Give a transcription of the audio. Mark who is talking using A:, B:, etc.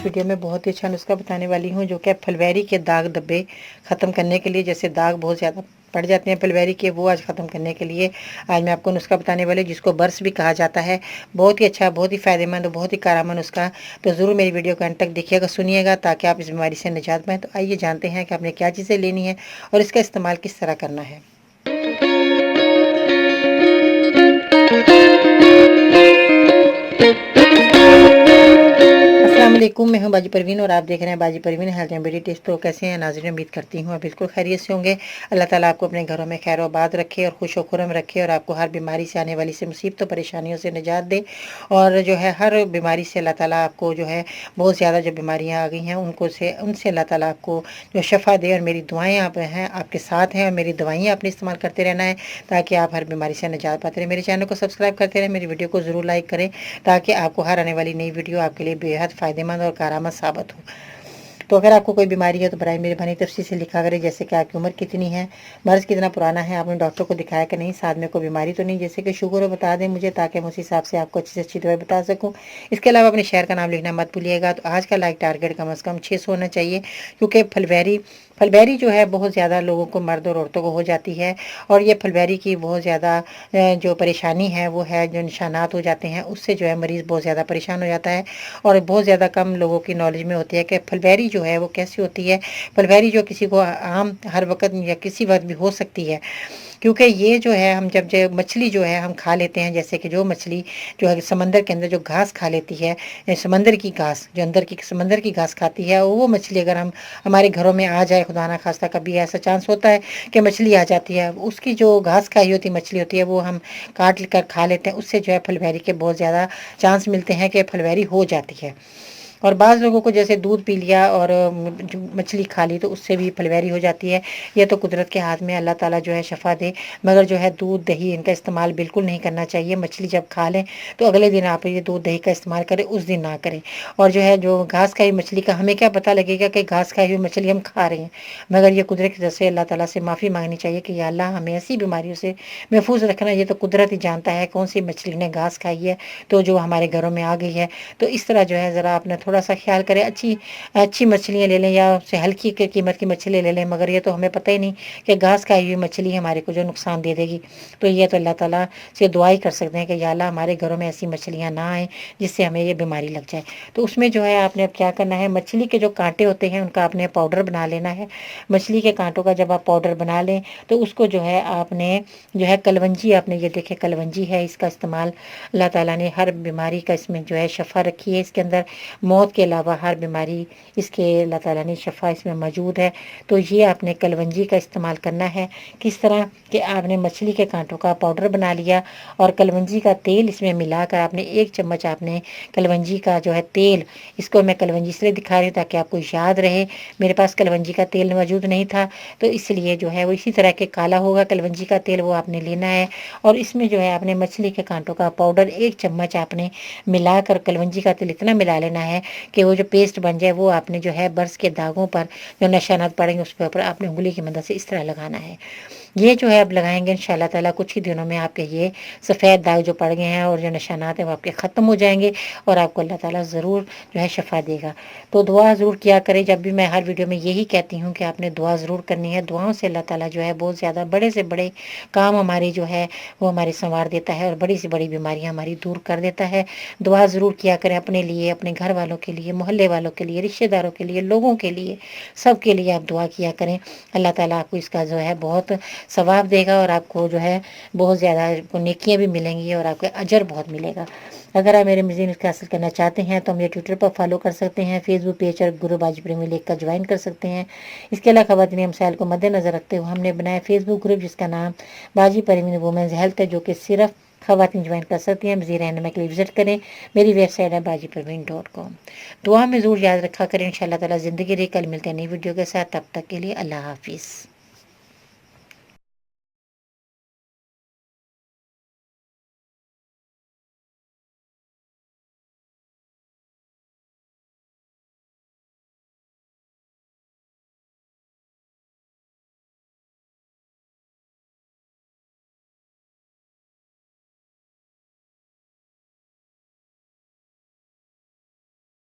A: Video में बहुत ही अच्छा नुस्खा बताने वाली हूँ जो कि फुलवैरी के दाग धब्बे ख़त्म करने के लिए, जैसे दाग बहुत ज़्यादा पड़ जाते हैं फुलवैरी के, वो आज ख़त्म करने के लिए आज मैं आपको नुस्खा बताने वाली हूँ जिसको बर्स भी कहा जाता है। बहुत ही अच्छा, बहुत ही फ़ायदेमंद, बहुत ही कारगर नुस्खा। तो ज़रूर मेरी वीडियो को अंत तक देखिएगा, सुनिएगा, ताकि आप इस बीमारी से निजात पाएँ। तो आइए जानते हैं कि आपने क्या चीज़ें लेनी है और इसका इस्तेमाल किस तरह करना है। अस्सलामुअलैकुम, मैं हूं बाजी परवीन और आप देख रहे हैं बाजी Parveen health and beauty tips. तो कैसे हैं नाज़रीन, उम्मीद करती हूँ आप बिल्कुल खैरियत से होंगे। अल्लाह ताला आपको अपने घरों में खैर आबाद रखे और खुश खुरम रखे और आपको हर बीमारी से आने वाली से मुसीबतों परेशानियों से निजात दे। और जो है हर बीमारी से अल्लाह ताला आपको जो है बहुत ज़्यादा जो बीमारियाँ आ गई हैं उनसे अल्लाह ताला आपको जो शफ़ा दे। और मेरी दुआएँ आप हैं, आपके साथ हैं और मेरी दवाइयाँ आपने इस्तेमाल करते रहना है ताकि आप हर बीमारी से निजात पाते रहें। मेरे चैनल को सब्सक्राइब करते रहें, मेरी वीडियो को ज़रूर लाइक करें ताकि आपको हर आने वाली नई वीडियो आपके लिए बेहद फ़ायदेमंद और कारगर साबित हो। तो अगर आपको कोई बीमारी है तो बराए मेहरबानी तफसील से लिखा करें, जैसे कि आपकी उम्र कितनी है, मर्ज़ कितना पुराना है, आपने डॉक्टर को दिखाया कि नहीं, साथ में कोई बीमारी तो नहीं, जैसे कि शुगर हो बता दें मुझे, ताकि मैं उस हिसाब से आपको अच्छी से अच्छी दवाई बता सकूं। इसके अलावा अपने शहर का नाम लिखना मत भूलिएगा। तो आज का लाइक टारगेट कम से कम 600 होना चाहिए, क्योंकि फुलवैरी जो है बहुत ज़्यादा लोगों को, मर्द और औरतों को हो जाती है। और ये फुलवैरी की बहुत ज़्यादा जो परेशानी है वो है, जो निशानात हो जाते हैं उससे जो है मरीज़ बहुत ज़्यादा परेशान हो जाता है। और बहुत ज़्यादा कम लोगों की नॉलेज में होती है कि फुलवैरी जो है वो कैसी होती है। फुलवैरी जो किसी को आम हर वक्त या किसी वक्त भी हो सकती है, क्योंकि ये जो है हम जब मछली जो है हम खा लेते हैं, जैसे कि जो मछली जो है समंदर के अंदर जो घास खा लेती है, समंदर की घास जो अंदर की समंदर की घास खाती है, वो मछली अगर हम हमारे घरों में आ जाए, खुदा ना खास्ता कभी ऐसा चांस होता है कि मछली आ जाती है, उसकी जो घास खाई होती मछली होती है वो हम काट कर खा लेते हैं, उससे जो है फुलवैरी के बहुत ज़्यादा चांस मिलते हैं कि फुलवैरी हो जाती है। और बाज़ लोगों को जैसे दूध पी लिया और मछली खा ली तो उससे भी फुलवैरी हो जाती है। ये तो कुदरत के हाथ में, अल्लाह ताला जो है शफ़ा दे। मगर जो है दूध दही इनका इस्तेमाल बिल्कुल नहीं करना चाहिए। मछली जब खा लें तो अगले दिन आप ये दूध दही का इस्तेमाल करें, उस दिन ना करें। और जो है जो घास खाई मछली का हमें क्या पता लगेगा कि घास खाई हुई मछली हम खा रहे हैं, मगर ये कुदरत की तरफ से अल्लाह ताला से माफ़ी मांगनी चाहिए कि या अल्लाह हमें ऐसी बीमारियों से महफूज रखना। ये तो कुदरत ही जानता है कौन सी मछली ने घास खाई है तो जो हमारे घरों में आ गई है। तो इस तरह जो है ज़रा अपना थोड़ा सा ख्याल करें, अच्छी अच्छी मछलियाँ ले लें या उससे हल्की कीमत की मछली ले लें। मगर ये तो हमें पता ही नहीं कि घास खाई हुई मछली हमारे को जो नुकसान दे देगी। तो ये तो अल्लाह ताला से दुआ ही कर सकते हैं कि या अल्लाह हमारे घरों में ऐसी मछलियाँ ना आएँ जिससे हमें ये बीमारी लग जाए। तो उसमें जो है आपने अब क्या करना है, मछली के जो कांटे होते हैं उनका आपने पाउडर बना लेना है। मछली के कांटों का जब आप पाउडर बना लें तो उसको जो है आपने जो है कलवंजी, आपने ये देखे कलवंजी है, इसका इस्तेमाल अल्लाह ताला ने हर बीमारी का इसमें जो है शफ़ा रखी है। इसके अंदर मौत के अलावा हर बीमारी इसके अल्लाह ताला ने शफ़ा इसमें मौजूद है। तो ये आपने कलवंजी का इस्तेमाल करना है। किस तरह कि आपने मछली के कांटों का पाउडर बना लिया और कलवंजी का तेल इसमें मिलाकर आपने 1 चम्मच आपने कलवंजी का जो है तेल, इसको मैं कलवंजी इसलिए दिखा रही हूँ ताकि आपको याद रहे। मेरे पास कलवंजी का तेल मौजूद नहीं था तो इसलिए जो है वो इसी तरह के काला होगा कलवंजी का तेल, वो आपने लेना है। और इसमें जो है आपने मछली के कांटों का पाउडर 1 चम्मच आपने मिलाकर कलवंजी का तेल इतना मिला लेना है कि वो जो पेस्ट बन जाए, वो आपने जो है बर्स के दागों पर जो निशानात पड़ेंगे उस पर आपने उंगली की मदद से इस तरह लगाना है। ये जो है आप लगाएंगे इंशाल्लाह ताला कुछ ही दिनों में आपके ये सफ़ेद दाग जो पड़ गए हैं और जो निशानात हैं वो आपके ख़त्म हो जाएंगे और आपको अल्लाह ताला ज़रूर जो है शफ़ा देगा। तो दुआ ज़रूर किया करें। जब भी मैं हर वीडियो में यही कहती हूँ कि आपने दुआ ज़रूर करनी है। दुआओं से अल्लाह ताला जो है बहुत ज़्यादा बड़े से बड़े काम हमारे जो है वो हमारे संवार देता है और बड़ी से बड़ी बीमारियाँ हमारी दूर कर देता है। दुआ ज़रूर किया करें अपने लिए, अपने घर वालों के लिए, मोहल्ले वालों के लिए, रिश्तेदारों के लिए, लोगों के लिए, सब के लिए आप दुआ किया करें। अल्लाह ताला आपको इसका जो है बहुत सवाब देगा और आपको जो है बहुत ज़्यादा आपको नेकियां भी मिलेंगी और आपको अजर बहुत मिलेगा। अगर आप मेरे मज़ीद इसका हासिल करना चाहते हैं तो हम ये ट्विटर पर फॉलो कर सकते हैं, फेसबुक पेज और गुरु बाजी प्रेमी लिख कर ज्वाइन कर सकते हैं। इसके अलावा ख़वातीन मसाइल को मद्देनज़र रखते हुए हमने बनाया फेसबुक ग्रुप जिसका नाम बाजी प्रेमी वुमेंस हेल्थ है, जो कि सिर्फ ख़वातीन ज्वाइन कर सकती हैं। मज़ीद रहने के लिए विजिट करें, मेरी वेबसाइट है bajiparveen.com। दुआ में ज़रूर याद रखा करें। इंशाअल्लाह ताला ज़िंदगी रही, कल मिलते हैं नई वीडियो के साथ। तब तक के लिए अल्लाह हाफिज़।